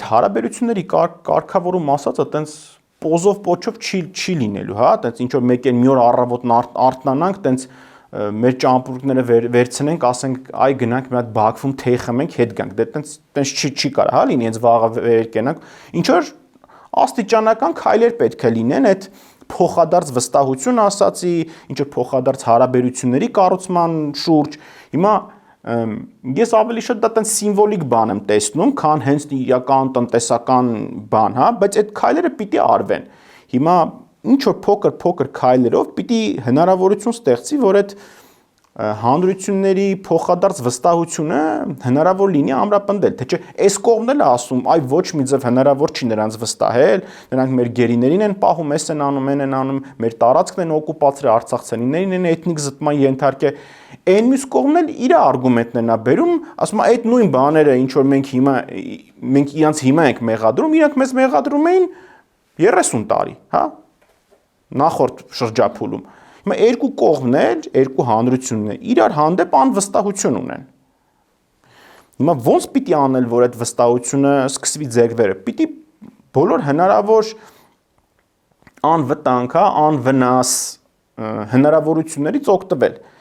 այդ հարաբերությունների կարգավորում ասածը տենց պոզով պոչով չի լինելու, հա, տենց ինչ որ մեկ մի օր առավոտն արթնանանք, տենց մեր ճամպրուկները վերցնենք, ասենք, այ գնանք մի հատ Բաքվում թեյ խմենք, հետ գանք, դե տենց չի կարա, հա, լինի, հենց վաղը վեր կենանք, ինչ որ աստիճանական քայլեր պետք է լինեն այդ փոխադարձ վստահություն ասացի, ինչ որ փոխադարձ հարաբերությունների կառուցման շուրջ, հիմա ես ավելի շատ դա տենց սիմվոլիկ բան եմ տեսնում, քան հենց իրական տնտեսական բան, հա, բայց այդ քայլերը պիտի արվեն։ Հիմա ինչ որ փոքր քայլերով պիտի հնարավորություն ստեղծի, որ այդ հանրությունների փոխադարձ վստահությունը հնարավոր լինի ամրապնդել, թե չէ այս կողմն էլ ասում, այ ոչ մի ձև հնարավոր չի նրանց վստահել, նրանք մեր գերիներին են պահում, էս են անում, են անում, մեր տարածքն են օկուպացրել, արցախցիներին են էթնիկ զտման ենթարկել, այն մյուս կողմն էլ իր արգումենտներն է բերում, ասում է այդ նույն բաները, ինչ որ մենք իրանց հիմա ենք մեղադրում, իրանք մեզ մեղադրում էին 30 տարի, հա, նախորդ շրջափուլում։ Հիմա երկու կողմն էլ, երկու հանրությունն էլ իրար հանդեպ անվստահություն ունեն։ Հիմա ոնց պիտի անել, որ այդ վստահությունը սկսվի ձեռքբերել։ Պիտի բոլոր հնարավոր անվտանգ, հա, անվնաս հնարավորություններից օգտվել։